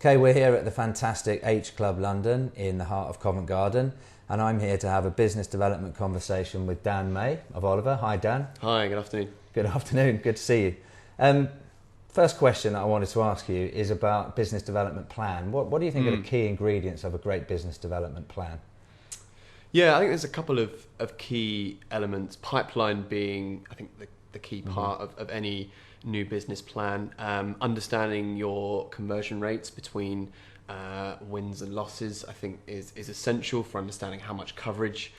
Okay, we're here at the fantastic H Club London in the heart of Covent Garden, and I'm here to have a business development conversation with Dan May of Oliver. Hi, Dan. Hi, good afternoon. Good afternoon, good to see you. First question that I wanted to ask you is about business development plan. What do you think are the key ingredients of a great business development plan? Yeah, I think there's a couple of key elements. Pipeline being, I think, the key part of any new business plan. Understanding your conversion rates between wins and losses, I think, is essential for understanding how much coverage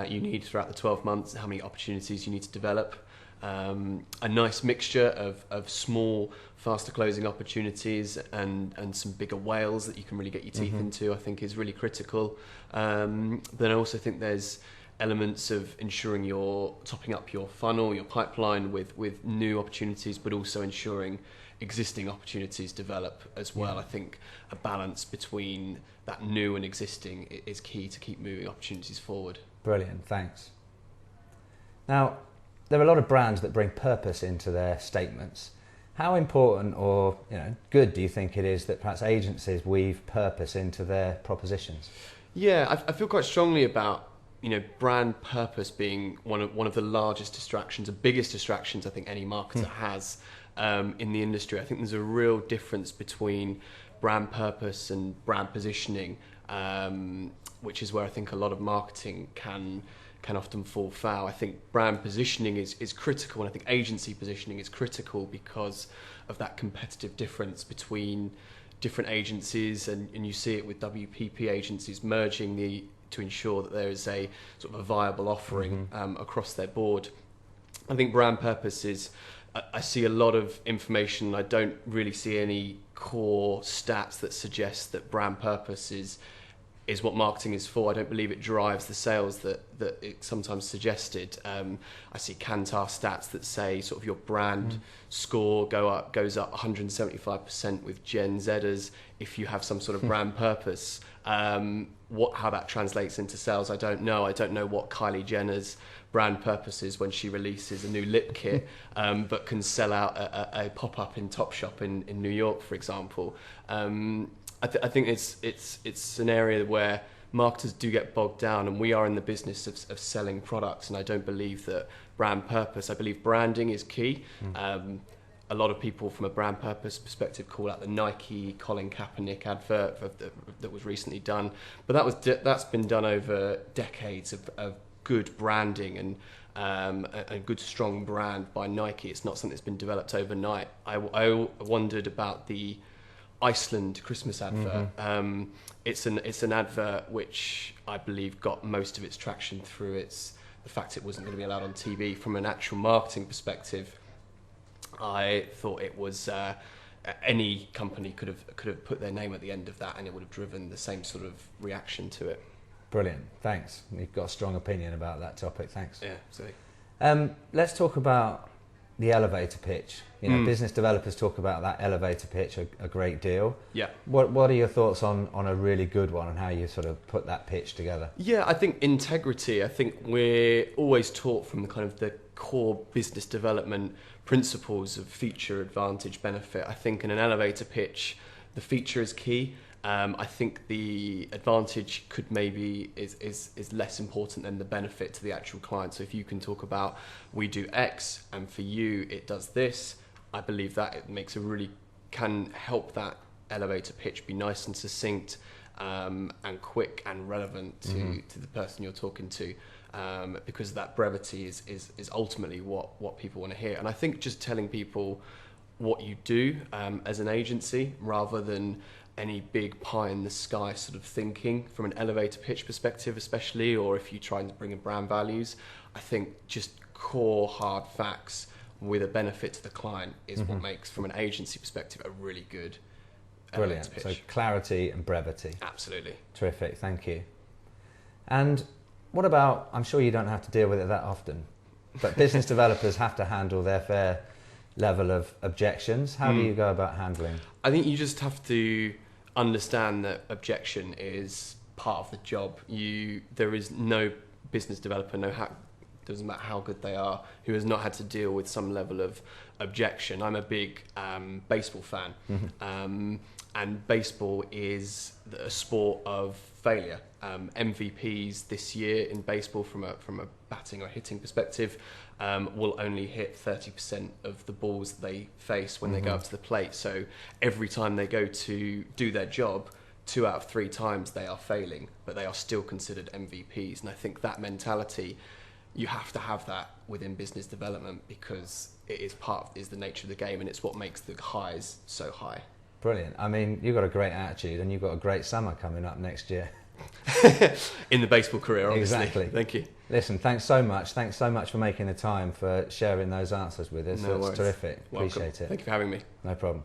you need throughout the 12 months, how many opportunities you need to develop. A nice mixture of small, faster closing opportunities and some bigger whales that you can really get your teeth into, I think is really critical. Then I also think there's elements of ensuring you're topping up your funnel, your pipeline with new opportunities, but also ensuring existing opportunities develop as well. I think a balance between that new and existing is key to keep moving opportunities forward. Brilliant, thanks. Now, there are a lot of brands that bring purpose into their statements. How important or good do you think it is that perhaps agencies weave purpose into their propositions? Yeah, I feel quite strongly about brand purpose being one of the largest distractions, the biggest distractions I think any marketer has in the industry. I think there's a real difference between brand purpose and brand positioning, which is where I think a lot of marketing can often fall foul. I think brand positioning is critical, and I think agency positioning is critical because of that competitive difference between different agencies, and you see it with WPP agencies merging to ensure that there is a sort of a viable offering across their board. I think brand purpose is, I see a lot of information. I don't really see any core stats that suggest that brand purpose is what marketing is for. I don't believe it drives the sales that it's sometimes suggested. I see Kantar stats that say sort of your brand score goes up 175% with Gen Zers if you have some sort of brand purpose. How that translates into sales, I don't know. I don't know what Kylie Jenner's brand purpose is when she releases a new lip kit, but can sell out a pop-up in Topshop in New York, for example. I think it's an area where marketers do get bogged down, and we are in the business of selling products, and I don't believe that brand purpose. I believe branding is key. A lot of people from a brand purpose perspective call out the Nike Colin Kaepernick advert that was recently done, but that's been done over decades of good branding and a good strong brand by Nike. It's not something that's been developed overnight. I wondered about the Iceland Christmas advert. It's an advert which I believe got most of its traction through the fact it wasn't going to be allowed on TV. From an actual marketing perspective, I thought it was any company could have put their name at the end of that, and it would have driven the same sort of reaction to it. Brilliant, thanks. You've got a strong opinion about that topic. Thanks. Yeah, absolutely. Let's talk about the elevator pitch. Business developers talk about that elevator pitch a great deal. Yeah. What are your thoughts on a really good one and how you sort of put that pitch together? Yeah, I think integrity. I think we're always taught from the core business development principles of feature, advantage, benefit. I think in an elevator pitch, the feature is key. I think the advantage is less important than the benefit to the actual client. So if you can talk about, we do X and for you it does this, I believe that it can help that elevator pitch be nice and succinct and quick and relevant to the person you're talking to, because that brevity is ultimately what people want to hear. And I think just telling people what you do as an agency, rather than any big pie in the sky sort of thinking from an elevator pitch perspective, especially, or if you try to bring in brand values, I think just core hard facts with a benefit to the client is what makes, from an agency perspective, a really good Brilliant. pitch. So clarity and brevity. Absolutely. Terrific, thank you. And what about, I'm sure you don't have to deal with it that often, but business developers have to handle their fair level of objections. How do you go about handling? I think you just have to understand that objection is part of the job. There is no business developer, doesn't matter how good they are, who has not had to deal with some level of objection. I'm a big baseball fan, and baseball is a sport of failure. MVPs this year in baseball, from a batting or hitting perspective, will only hit 30% of the balls they face when they go up to the plate. So every time they go to do their job, 2 out of 3 times they are failing, but they are still considered MVPs. And I think that mentality, you have to have that within business development, because it is the nature of the game, and it's what makes the highs so high. Brilliant. I mean, you've got a great attitude, and you've got a great summer coming up next year. In the baseball career, obviously. Exactly. Thank you. Listen, thanks so much. Thanks so much for making the time, for sharing those answers with us. No It's worries. terrific. Welcome. Appreciate it. Thank you for having me. No problem.